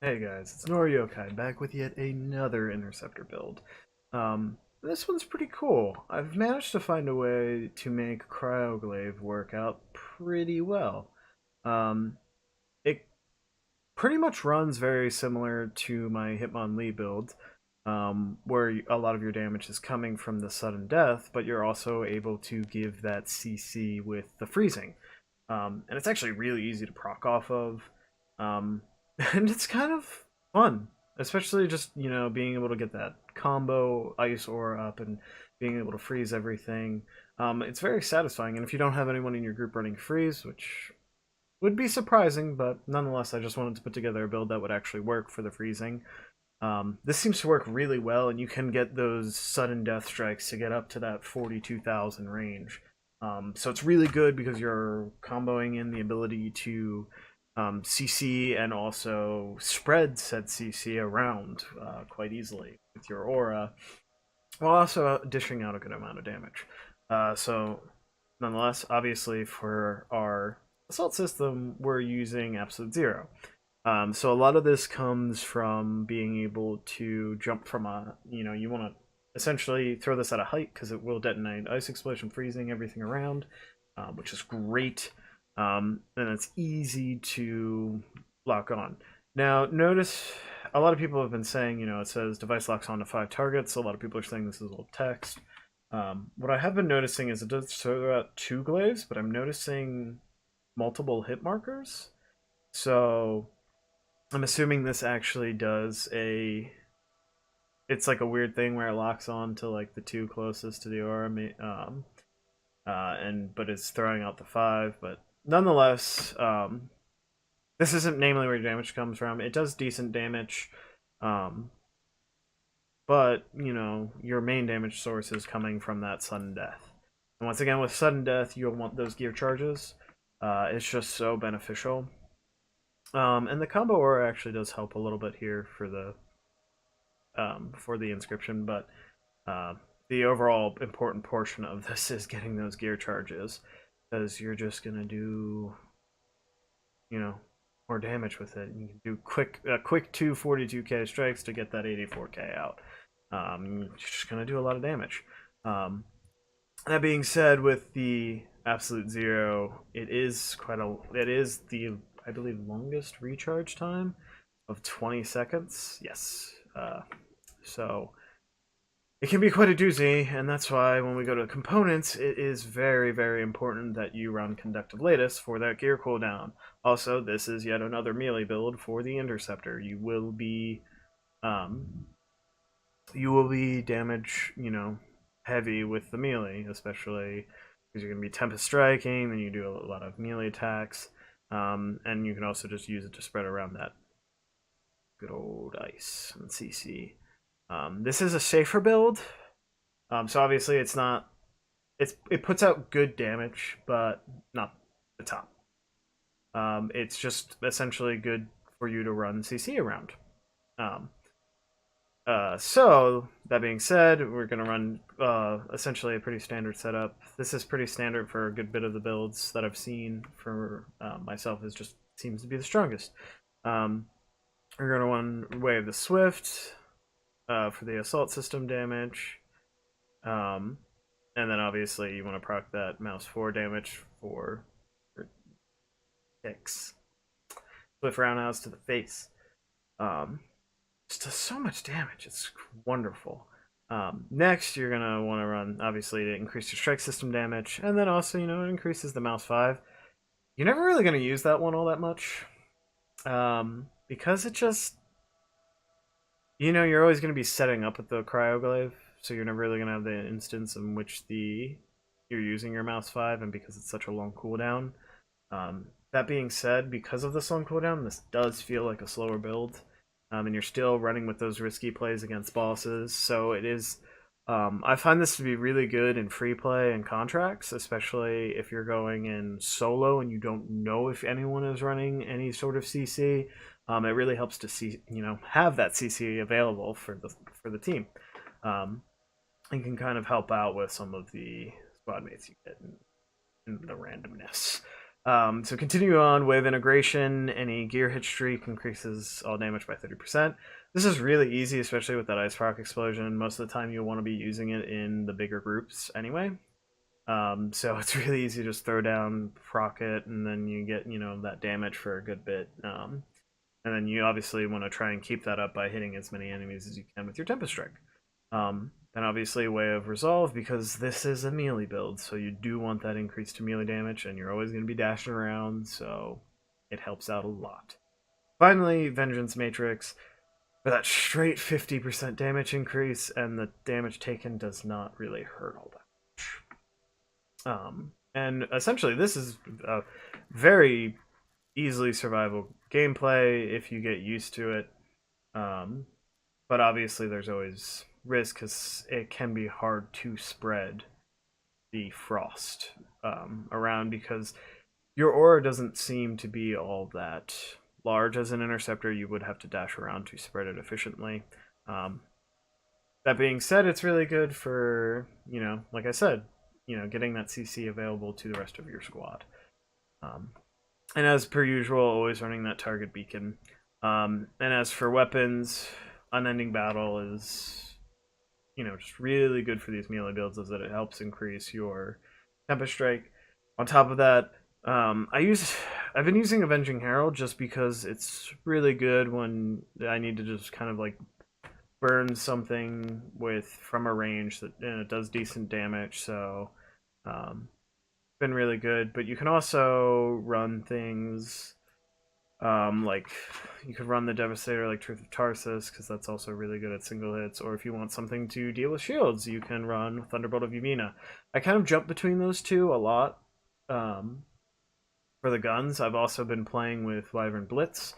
Hey guys, it's Noryokai back with yet another Interceptor build. This one's pretty cool. I've managed to find a way to make Cryoglaive work out pretty well. Um, it pretty much runs very similar to my Hitmonlee build, where a lot of your damage is coming from the sudden death, but you're also able to give that CC with the freezing. And it's actually really easy to proc off of. Um, and it's kind of fun, especially just, being able to get that combo ice aura up and being able to freeze everything. It's very satisfying, and if you don't have anyone in your group running freeze, which would be surprising, but nonetheless, I just wanted to put together a build that would actually work for the freezing. This seems to work really well, and you can get those sudden death strikes to get up to that 42,000 range. So it's really good because you're comboing in the ability to CC and also spread said CC around quite easily with your aura, while also dishing out a good amount of damage. So, nonetheless, obviously for our assault system, we're using Absolute Zero. So a lot of this comes from being able to jump from you want to essentially throw this at a height because it will detonate ice explosion, freezing everything around, which is great. And it's easy to lock on. Now, notice a lot of people have been saying, it says device locks on to 5 targets. A lot of people are saying this is old text. What I have been noticing is it does throw out 2 glaives, but I'm noticing multiple hit markers. So I'm assuming this actually does it's like a weird thing where it locks on to like the 2 closest to the aura, but it's throwing out the 5. But nonetheless, this isn't namely where your damage comes from. It does decent damage, but your main damage source is coming from that sudden death. And once again, with sudden death, you'll want those gear charges. It's just so beneficial. And the combo aura actually does help a little bit here for the inscription, but the overall important portion of this is getting those gear charges, because you're just gonna do, more damage with it. You can do quick 242k strikes to get that 84k out. You're just gonna do a lot of damage. That being said, with the Absolute Zero, it is the, I believe, longest recharge time of 20 seconds. Yes. So it can be quite a doozy, and that's why when we go to components, it is very, very important that you run Conductive Lattice for that gear cooldown. Also, this is yet another melee build for the Interceptor. You will be damage, heavy with the melee, especially because you're going to be Tempest Striking, then you do a lot of melee attacks, and you can also just use it to spread around that good old ice and CC. This is a safer build, so obviously it puts out good damage, but not the top. It's just essentially good for you to run CC around. So that being said, we're gonna run essentially a pretty standard setup. This is pretty standard for a good bit of the builds that I've seen for myself. Is just seems to be the strongest. We're gonna run Wave the Swift for the assault system damage, and then obviously you want to proc that mouse 4 damage for kicks. Swift roundhouse to the face. Just does so much damage. It's wonderful. Next, you're gonna want to run obviously to increase your strike system damage, and then also it increases the mouse 5. You're never really gonna use that one all that much, because it just you're always gonna be setting up with the Cryoglaive, so you're never really gonna have the instance in which you're using your mouse 5, and because it's such a long cooldown. That being said, because of this long cooldown, this does feel like a slower build. And you're still running with those risky plays against bosses. So it is. I find this to be really good in free play and contracts, especially if you're going in solo and you don't know if anyone is running any sort of CC. It really helps to have that CC available for the team. And can kind of help out with some of the squad mates you get in the randomness. So continue on with integration. Any gear hit streak increases all damage by 30%. This is really easy, especially with that Ice Rock explosion. Most of the time you'll want to be using it in the bigger groups anyway. So it's really easy to just throw down, proc it, and then you get, that damage for a good bit. And then you obviously want to try and keep that up by hitting as many enemies as you can with your Tempest Strike. Then obviously a way of resolve, because this is a melee build, so you do want that increase to melee damage, and you're always going to be dashing around, so it helps out a lot. Finally, Vengeance Matrix, for that straight 50% damage increase, and the damage taken does not really hurt all that much. And essentially this is a very easily survivable gameplay if you get used to it. But obviously there's always risk, because it can be hard to spread the frost around, because your aura doesn't seem to be all that large as an interceptor. You would have to dash around to spread it efficiently. That being said, it's really good for, like I said, getting that CC available to the rest of your squad. And as per usual, always running that target beacon. And as for weapons, Unending Battle is, just really good for these melee builds, is that it helps increase your Tempest Strike. On top of that, I've been using Avenging Herald just because it's really good when I need to just kind of like burn something from a range that it does decent damage. So been really good. But you can also run things like you could run the Devastator like Truth of Tarsus, because that's also really good at single hits. Or if you want something to deal with shields, you can run Thunderbolt of Yumina. I kind of jump between those two a lot. For the guns, I've also been playing with Wyvern Blitz.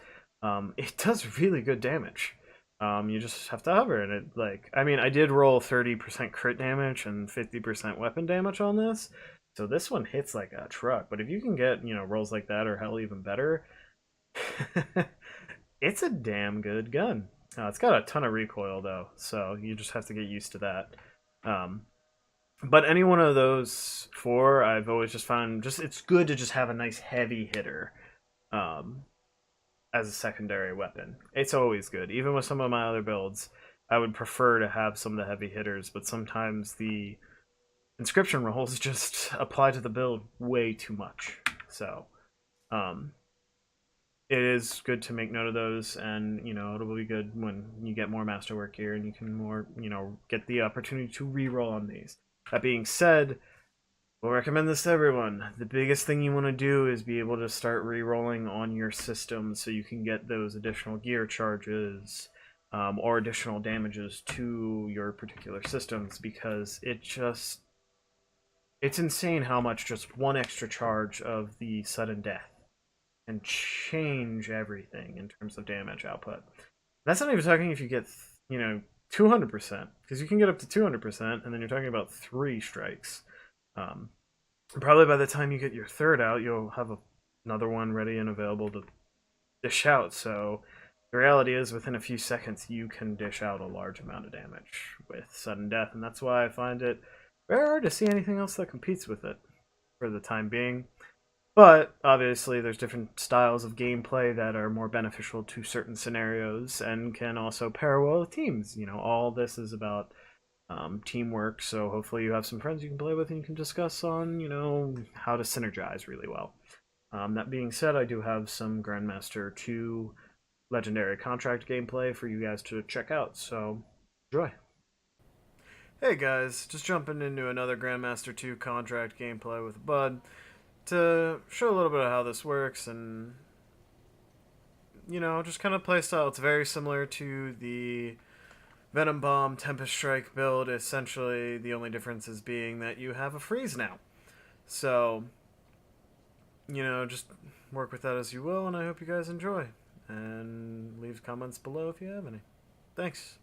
It does really good damage. You just have to hover, and I did roll 30% crit damage and 50% weapon damage on this, so this one hits like a truck. But if you can get, rolls like that, or hell, even better, it's a damn good gun. It's got a ton of recoil though, so you just have to get used to that. But any one of those four, I've always just found it's good to just have a nice heavy hitter as a secondary weapon. It's always good. Even with some of my other builds, I would prefer to have some of the heavy hitters, but sometimes the inscription rolls just apply to the build way too much. So it is good to make note of those, and it'll be good when you get more masterwork gear and you can more get the opportunity to reroll on these. That being said, we'll recommend this to everyone. The biggest thing you want to do is be able to start re-rolling on your system, so you can get those additional gear charges or additional damages to your particular systems, because it's insane how much just one extra charge of the sudden death can change everything in terms of damage output. That's not even talking if you get 200%, because you can get up to 200%, and then you're talking about 3 strikes. Probably by the time you get your third out, you'll have another one ready and available to dish out. So the reality is, within a few seconds, you can dish out a large amount of damage with sudden death, and that's why I find it very hard to see anything else that competes with it for the time being. But obviously there's different styles of gameplay that are more beneficial to certain scenarios and can also pair well with teams. All this is about teamwork, so hopefully you have some friends you can play with and you can discuss on, how to synergize really well. That being said, I do have some Grandmaster 2 Legendary Contract gameplay for you guys to check out, so enjoy. Hey guys, just jumping into another Grandmaster 2 Contract gameplay with Bud to show a little bit of how this works, and just kind of playstyle. It's very similar to the Venom Bomb Tempest Strike build. Essentially the only difference is being that you have a freeze now, so just work with that as you will, and I hope you guys enjoy, and leave comments below if you have any. Thanks.